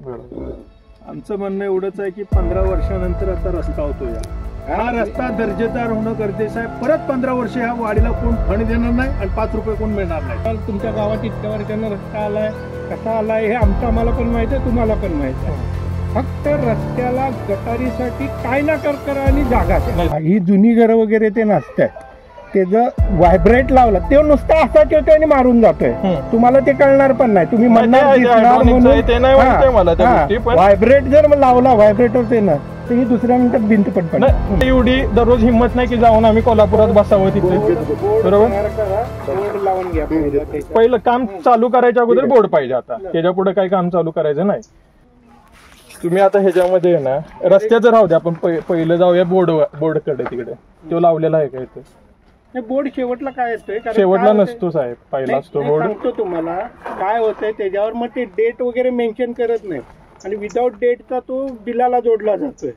आमचं म्हणणं एवढंच आहे की 15 वर्षानंतर आता रस्ता होतो हा रस्ता दर्जेदार होणं गरजेचं आहे. परत 15 वर्ष ह्या वाडीला कोण फंड देणार नाही आणि 5 रुपये कोण मिळणार नाही. तुमच्या गावात इतक्या वर्षांना रस्ता आलाय, कसा आलाय हे आम्हाला पण माहिती आहे, तुम्हाला पण माहिती आहे. फक्त रस्त्याला गटारीसाठी काय ना करा आणि जागा ही जुनी घरं वगैरे ते नसतात. त्याचं व्हायब्रेट लावलं ते नुसतं असा ठेवतोय आणि मारून जातोय. तुम्हाला ते कळणार पण नाही. तुम्ही म्हणणार व्हायब्रेट जर लावला व्हायब्रेटर ते ना तर ही दुसऱ्या मिनिटात भिंत पडते. एवढी दररोज हिंमत नाही की जाऊन आम्ही कोल्हापुरात बसावं तिथे. बरोबर, लावून घ्या. पहिलं काम चालू करायच्या अगोदर बोर्ड पाहिजे. आता त्याच्या पुढे काही काम चालू करायचं नाही. तुम्ही आता ह्याच्यामध्ये ना रस्त्याचं राहू द्या, आपण पहिलं जाऊया बोर्डकडे. तिकडे तो लावलेला आहे का इथे? बोर्ड शेवटला काय येतोय? शेवटला नसतो साहेब, पहिला असतो बोर्ड. सांगतो तुम्हाला काय होतंय त्याच्यावर. मग ते डेट वगैरे मेन्शन करत नाही आणि विदाउट डेटचा तो बिलाला जोडला जातोय.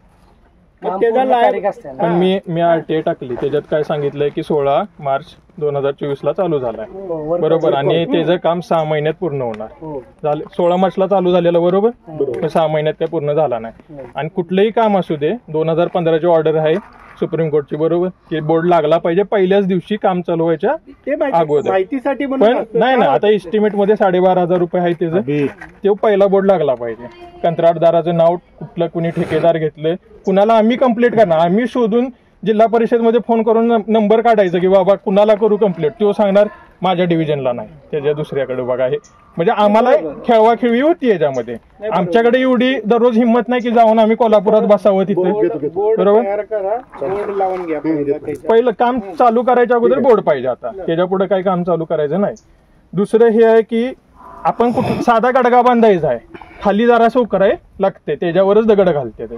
पण मी RTA टाकली, त्याच्यात काय सांगितलंय की 16 मार्च 2024 ला चालू झालाय. बरोबर, आणि त्याचं काम 6 महिन्यात पूर्ण होणार. 16 मार्चला चालू झालेलं. बरोबर, 6 महिन्यात काय पूर्ण झाला नाही. आणि कुठलंही काम असू दे, 2015ची ऑर्डर आहे सुप्रीम कोर्टची. बरोबर, की बोर्ड लागला पाहिजे पहिल्याच दिवशी काम चालू व्हायच्या अगोदर. माहितीसाठी पण नाही ना, आता एस्टिमेट मध्ये 12,500 रुपये आहे त्याचं. तो पहिला बोर्ड लागला पाहिजे. कंत्राटदाराचं नाव कुठलं, कुणी ठेकेदार घेतलं, कुणाला आम्ही कंप्लीट करणार. आम्ही शोधून जिल्हा परिषद मध्ये फोन करून नंबर काढायचा की बाबा कुणाला करू कंप्लीट. तो सांगणार माझ्या डिव्हिजनला नाही, त्याच्या दुसऱ्याकडे बघा. हे म्हणजे आम्हाला खेळवाखेळवी होती याच्यामध्ये. आमच्याकडे एवढी दररोज हिंमत नाही की जाऊन आम्ही कोल्हापुरात बसावं तिथे. बरोबर, लावून घ्या. पहिलं काम चालू करायच्या अगोदर बोर्ड पाहिजे. आता त्याच्या पुढे काही काम चालू करायचं नाही. दुसरं हे आहे की आपण कुठं साधा गडगा बांधायचा आहे, खाली जरासं उकराय लागते, त्याच्यावरच दगड घालते.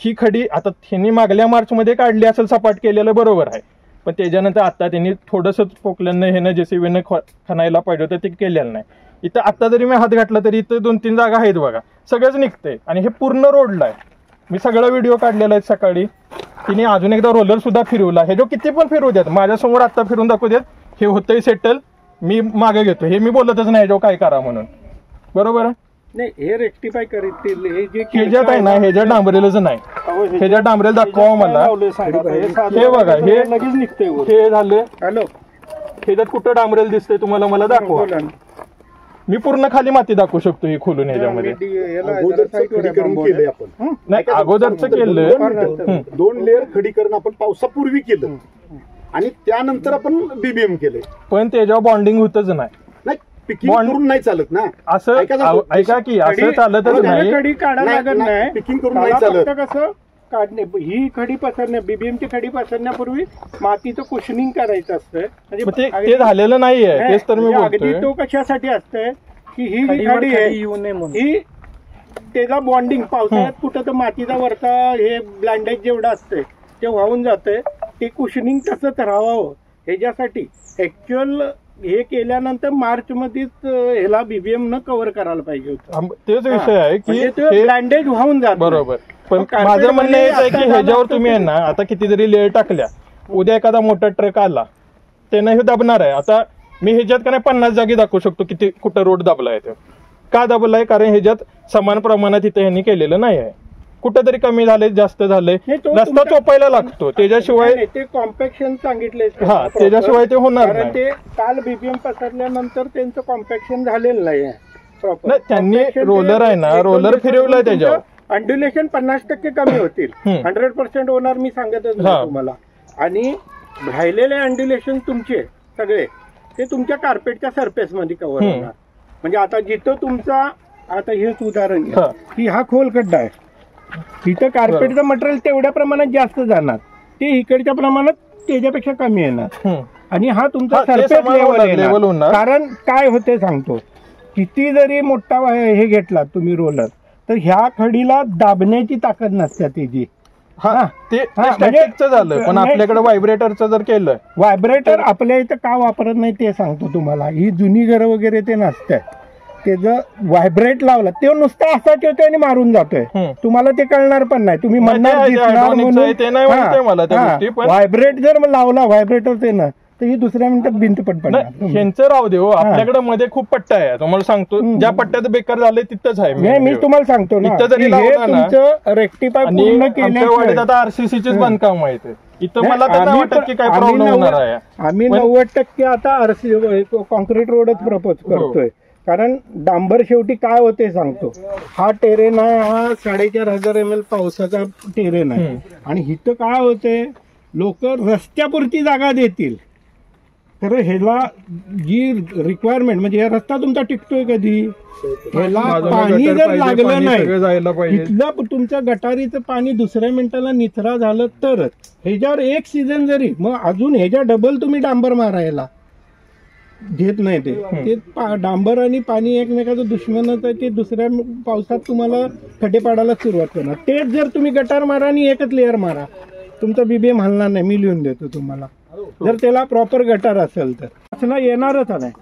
ही खडी आता त्यांनी मागल्या मार्च मध्ये काढली असेल, सपाट केलेलं. बरोबर आहे, पण त्याच्यानंतर आता त्यांनी थोडंसं पोकल्यानं हे JCBनं खणायला पाहिजे होतं, ते केलेलं नाही. इथं आता जरी मी हात घातला तरी इथं 2-3 जागा आहेत बघा, सगळंच निघतंय. आणि हे पूर्ण रोडला आहे. मी सगळा व्हिडिओ काढलेला आहे सकाळी. तिने अजून एकदा रोलर सुद्धा फिरवला. हे जो किती पण फिरवू द्यात, माझ्यासमोर आता फिरून दाखवू द्यात. हे होतंय सेटल, मी मागे घेतो. हे मी बोलतच नाही जो काय करा म्हणून. बरोबर आहे, नाही हे रेक्टिफाय करतील. हे जे ह्याच्यात आहे ना, ह्याच्या डांबरेलच नाही. ह्याच्या डांबरेल दाखवा मला. हे बघा, हे लगेच निघतंय. हे झालं. हॅलो, ह्याच्यात कुठं डांबरेल दिसतंय तुम्हाला? मला दाखवा. मी पूर्ण खाली माती दाखवू शकतो ही खोलून ह्याच्यामध्ये. नाही, अगोदरच केलं. 2 लेअर खडीकरण आपण पावसापूर्वी केलं आणि त्यानंतर आपण BBM केलंय. पण त्याच्यावर बॉन्डिंग होतच नाही. पिकिंग करून नाही चालत ना. असं ऐका की असं चालतच नाही. खडी काढायला लागत नाही. पिकिंग करून नाही चालत. कसं काढणे, ही खडी पसरण्या, BBMची खडी पसरण्यापूर्वी मातीचं कुशनिंग करायचं असतं. म्हणजे ते झालेलं नाहीये. तेच तर मी अगदी तो कशासाठी असतंय की ही खडी आहे, ही त्याचा बॉन्डिंग पावसाळ्यात कुठं तर मातीचा वरचा हे ब्लँडेज जेवढं असतंय ते वाहून जातंय. ते कुशनिंग तसंच राहावं ह्याच्यासाठी ऍक्च्युअल हे केल्यानंतर मार्च मध्येच ह्याला BBM न कव्हर करायला पाहिजे होतं. तेच विषय आहे की ब्लँडेज वाहून जात. बरोबर, पण माझं म्हणणं हेच आहे की ह्याच्यावर तुम्ही आहे ना, आता किती जरी लेअर टाकल्या, उद्या एखादा मोठा ट्रक आला त्यानं हे दाबणार आहे. आता मी ह्याच्यात का नाही 50 जागी दाखवू शकतो किती कुठं रोड दाबलाय. ते का दाबलाय? कारण ह्याच्यात समान प्रमाणात इथे ह्यांनी केलेलं नाही आहे. कुठंतरी कमी झालंय, जास्त झालंय, रस्ता चोपायला लागतो. त्याच्याशिवाय ते कॉम्पॅक्शन सांगितलंय. हा, त्याच्याशिवाय ते होणार नाही. ते काल BBM पसरल्यानंतर त्यांचं कॉम्पॅक्शन झालेलं नाही. त्यांनी रोलर आहे ना, रोलर फिरवलाय. त्याच्यावर अंड्युलेशन 50% कमी होतील. 100% होणार मी सांगतच नाही तुम्हाला. आणि राहिलेले अंड्युलेशन तुमचे सगळे ते तुमच्या कार्पेटच्या सरफेस मध्ये कव्हर होणार. म्हणजे आता जिथं तुमचा, आता हेच उदाहरण घ्या की हा खोल खड्डा आहे, तिथं कार्पेटचं मटेरियल तेवढ्या प्रमाणात जास्त जाणार, ते इकडच्या प्रमाणात त्याच्यापेक्षा कमी येणार. आणि हा तुमचा सरफेस लेवल होणार. कारण काय होते सांगतो, किती जरी मोठा हे घेतला तुम्ही रोलर, तर ह्या खडीला दाबण्याची ताकद नसते त्याची. ते झालं. पण आपल्याकडे व्हायब्रेटरचं जर केलं, व्हायब्रेटर आपल्या इथं का वापरत नाही ते सांगतो तुम्हाला. ही जुनी घरं वगैरे ते नसतात. त्याचं व्हायब्रेट लावलं ते नुसतं असा ठेवतोय आणि मारून जातोय. तुम्हाला ते कळणार पण नाही. तुम्ही म्हणणार व्हायब्रेट जर लावला व्हायब्रेटर ते ना तर ही दुसऱ्या मिनिटात भिंत पण पडणार. ह्यांचं राहू दे हो, आपल्याकडे मध्ये खूप पट्ट्या आहे. तुम्हाला सांगतो ज्या पट्ट्यात बेकार झाले तिथंच आहे. मी तुम्हाला सांगतो ना, इथं जरी हे लावलं ना, तुमचं रेक्टिफाय पूर्ण आमच्या वाडीत आता आरसीसीचेच बांधकाम आहे. इथं मला तर नाही वाटत की काय प्रॉब्लेम होणार आहे. आम्ही 90% आता आरसी कॉन्क्रीट रोडच प्रपोज करतोय. कारण डांबर शेवटी काय होते सांगतो, हा टेरेन आहे, हा 4,500 ml पावसाचा टेरेन आहे. आणि इथं काय होते, लोक रस्त्यापुरती जागा देतील, तर ह्याला जी रिक्वायरमेंट म्हणजे हा रस्ता तुमचा टिकतोय कधी, ह्याला पाणी जर लागलं नाही, इथलं तुमच्या गटारीचं पाणी दुसऱ्या मिनिटाला निचरा झालं तरच. ह्याच्यावर एक सीझन जरी, मग अजून ह्याच्या डबल तुम्ही डांबर मारायला घेत नाही. ते डांबर आणि पाणी एकमेकाचं दुश्मनच आहे. ते दुसऱ्या पावसात तुम्हाला खड्डे पाडायला सुरुवात करणार. तेच जर तुम्ही गटार मारा आणि एकच लेअर मारा, तुमचा बीबीएम हलणार नाही. मी लिहून देतो तुम्हाला, जर त्याला प्रॉपर गटार असेल तर. असं येणारच नाही.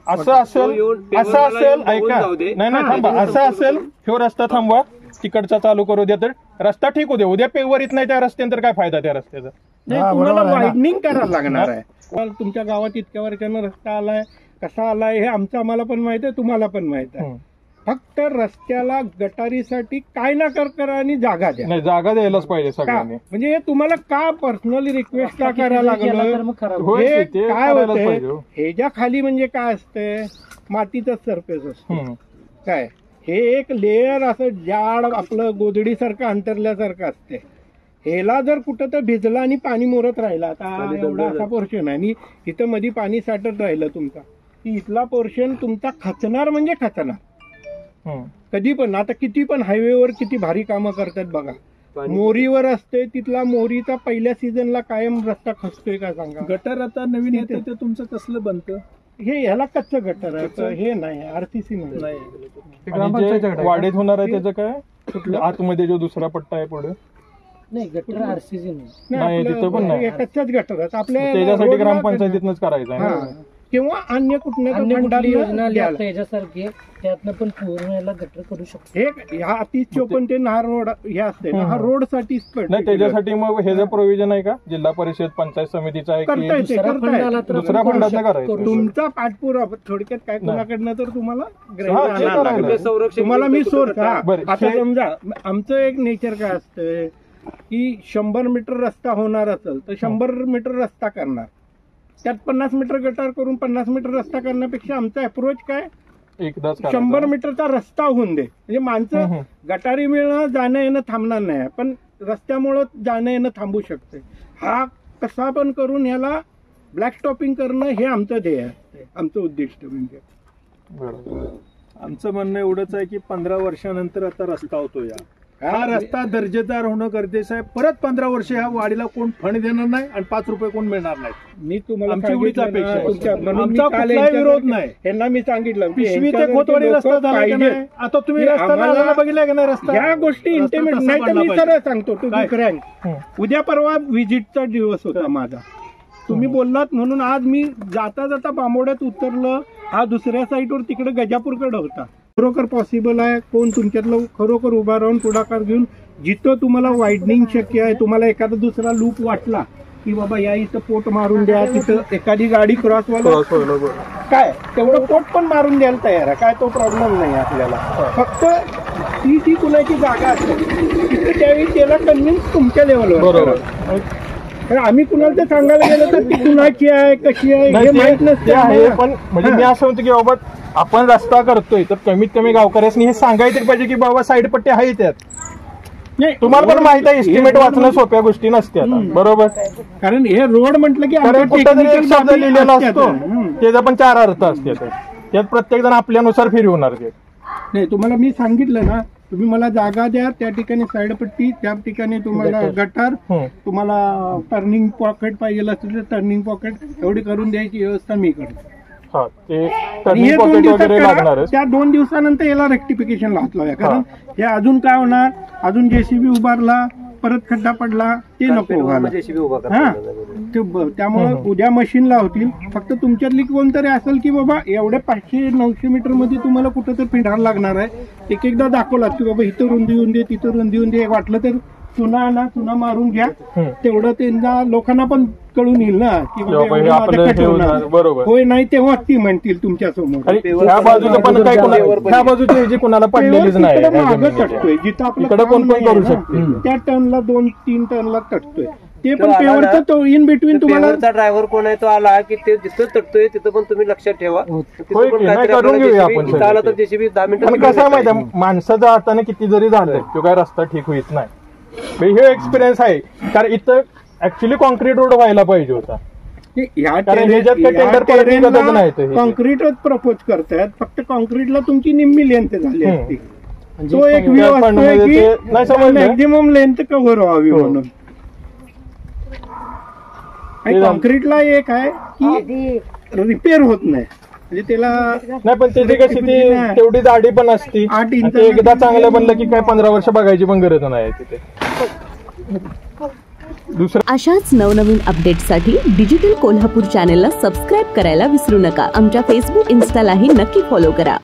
असं असेल ऐका, नाही थांबा, असं असेल ह्यो रस्ता थांबवा, तिकडचा चालू करू द्या, तर रस्ता ठीक होऊ दे. उद्या पेवर येत नाही त्या रस्त्यानंतर काय फायदा त्या रस्त्याचा. तुम्हाला वायडनिंग करायला लागणार आहे. तुमच्या गावात इतक्या वर्षानं रस्ता आलाय, कसा आलाय हे आम्हाला पण माहित आहे, तुम्हाला पण माहित आहे. फक्त रस्त्याला गटारीसाठी काय ना करा आणि जागा द्या. नाही, जागा द्यायलाच पाहिजे सगळ्यांनी. म्हणजे हे तुम्हाला का पर्सनली रिक्वेस्ट का करायला लागलं, काय होतंय ह्याच्या खाली म्हणजे काय असतंय, मातीचा सरफेस असतो. काय हे एक लेअर असं जाड आपलं गोधडी सारखं अंतरल्यासारखं असते. ह्याला जर कुठं तर भिजला आणि पाणी मोरत राहिला, आता एवढा असा पोर्शन आहे आणि इथं मध्ये पाणी साठत राहिलं तुमचा, की इथला पोर्शन तुमचा खचणार म्हणजे खचणार कधी पण. आता किती पण हायवेवर किती भारी कामं करतात बघा, मोरीवर असते, तिथला मोरीचा पहिल्या सीझनला कायम रस्ता खचतोय का सांगा. गटर आता नवीन येते ते तुमचं कसलं बनतं, हे ह्याला कच्चं गटर आहे, हे नाही आरसीसी नाही. वाढीत होणार आहे त्याचं काय, कुठलं आतमध्ये जो दुसरा पट्टा आहे पुढे नाही, गटर आरसीसी नाही, तिथं पण नाही, कच्च्याच गटर आहेत आपल्या. त्याच्यासाठी ग्रामपंचायतीतनच करायचं आहे किंवा अन्य कुठल्या योजना याच्यासारखी, त्यातनं पण पूर्ण याला गटर करू शकतो. हे ह्या 30-54 ते नार रोड हे असते ना, हा रोड साठी नाही. त्याच्यासाठी मग हे जे प्रोव्हिजन आहे का जिल्हा परिषद पंचायत समितीचा आहे की दुसऱ्या फंडात करायचं. तुमचा पाठपुरावा थोडक्यात काय कोणाकडनं तर तुम्हाला मी सोर्स. आता समजा आमचं एक नेचर काय असतं की 100 मीटर रस्ता होणार असेल तर 100 मीटर रस्ता करणार, त्यात 50 मीटर गटार करून 50 मीटर रस्ता करण्यापेक्षा आमचा अप्रोच काय, एकदाच 100 मीटरचा रस्ता होऊन दे. म्हणजे माणसं गटारी मिळणं जाणं येणं थांबणार नाही, पण रस्त्यामुळं जाणं येणं थांबू शकते. हा कसा पण करून ह्याला ब्लॅक स्टॉपिंग करणं हे आमचं ध्येय आहे, आमचं उद्दिष्ट. म्हणजे आमचं म्हणणं एवढंच आहे की 15 वर्षानंतर आता रस्ता होतो, हा रस्ता दर्जेदार होणं गरजेचं आहे. परत 15 वर्ष ह्या वाडीला कोण फंड देणार नाही आणि 5 रुपये कोण मिळणार नाही. मी तुम्हाला आमची एवढीच अपेक्षा आहे. आमचा कुठलाही विरोध नाही. यांना मी सांगितलं पिशवी ते खोतवाडी रस्ता झाला की नाही, आता तुम्ही रस्ता बघितला की नाही, रस्ता ह्या गोष्टी इंटिमेट नाही. तर मी सरळ सांगतो, तुम्ही क्रँक उद्या परवा व्हिजिटचा दिवस होता माझा, तुम्ही बोललात म्हणून आज मी जाता जाता बांबोड्यात उतरलं. हा दुसऱ्या साईडवर तिकडे गजापूरकडे होता. खरोखर पॉसिबल आहे, कोण तुमच्यातलं खरोखर उभा राहून पुढाकार घेऊन जिथं तुम्हाला वाईडनिंग शक्य आहे, तुम्हाला एखादा दुसरा लूप वाटला की बाबा या इथं पोट मारून द्या, तिथं एखादी गाडी क्रॉस काय तेवढं पोट पण मारून द्यायला तयार आहे, काय तो प्रॉब्लेम नाही आपल्याला. फक्त ती कुणाची जागा असते तिथे त्यावेळी त्याला कन्व्हिन्स तुमच्या लेवलवर. आम्ही कुणाला ते सांगायला गेलं तर ती कुणाची आहे कशी आहे हे माहित नसते. पण म्हणजे मी असं म्हणतो की बाबा आपण रस्ता करतोय तर कमीत कमी गावकऱ्यांनी हे सांगायचं पाहिजे की बाबा साईड पट्टी आहे त्यात. नाही, तुम्हाला पण माहित आहे एस्टिमेट वाचणं सोप्या गोष्टी नसत्या, बरोबर. कारण हे रोड म्हटलं की कुठेतरी एक शब्द लिहिलेला असतो, त्याचा पण 4 अर्थ असतात, त्यात प्रत्येक जण आपल्यानुसार फिरवणार. ते नाही, तुम्हाला मी सांगितलं ना, तुम्ही मला जागा द्या, त्या ठिकाणी साईड पट्टी, त्या ठिकाणी तुम्हाला गटार, तुम्हाला टर्निंग पॉकेट पाहिजे असेल तर टर्निंग पॉकेट, एवढी करून द्यायची व्यवस्था मी करतो. त्या 2 दिवसानंतर याला रेक्टिफिकेशन लावलं. कारण हे अजून काय होणार, अजून जेसीबी उभारला, परत खड्डा पडला, ते नको व्हायला. त्यामुळे उद्या मशीन लावतील. फक्त तुमच्यातली कोणतरी असेल की बाबा एवढ्या 500-900 मीटर मध्ये तुम्हाला कुठं तर फिरायला लागणार आहे, एकदा दाखवला की बाबा इथं रुंदी येऊन दे, तिथं रुंदी येऊन दे, वाटलं तर चुना मारून घ्या, तेवढं त्यांना लोकांना पण कळून येईल ना की बाबा बाबा हे एवढं आपलं माझं हे खत होणार. होणार, बरोबर. होय नाही तेव्हा ती म्हणतील तुमच्या समोर. आणि ह्या बाजूचं पण काय ह्या बाजूची ह्याची कुणाला पडलेलीच नाही ह्या मागं जमिनीच्या. तटतोय जिथं आपलं इकडं काम कोण पण नाही करू आहे ना, शकते. त्या टर्नला 2-3 टर्नला तटतोय. ते पण पेवरचा तो इन बिटवीन तुम्हाला पेवरचा ड्रायव्हर कोण आहे तो आला की ते जिथं तटतोय तिथं पण तुम्ही लक्षात ठेवा. तिथं होय पण की, नाही काहीतरी करून आपल्याला घेऊया JCB आपण इथं आला तर सगळं ते. JCB 10 आणि मिनिटं कसं आहे माहिती आहे, माणसं जाताना किती जरी झालंय तो काय रस्ता ठीक होईत नाही. हे एक्सपिरियन्स आहे, कारण इथं ऍक्च्युली कॉन्क्रीट रोड व्हायला पाहिजे होता. कारण ह्याच्यात काही टेंडर परत निघतच नाही ते. कॉन्क्रीटच प्रपोज करतायत, फक्त कॉन्क्रीटला तुमची निम्मी लेंथ झाली असती. तो एक त्या व्यू असतोय फंडमध्ये की ते नाही समजलं. मॅक्झिमम लेंथ कव्हर व्हावी हो. म्हणून. आणि कॉन्क्रीटला एक आहे की रिपेअर होत नाही, म्हणजे त्याला नाही पण त्याची कशी ती तेवढी जाडी पण असती. 8 इंच आणि ते एकदा चांगलं बनलं की काय 15 वर्ष बघायची पण गरज नाही तिथे. दुसरं अशाच नवनवीन अपडेट्ससाठी डिजिटल कोल्हापूर चॅनेलला सबस्क्राईब करायला विसरू नका. आमच्या फेसबुक, इन्स्टालाही नक्की फॉलो करा.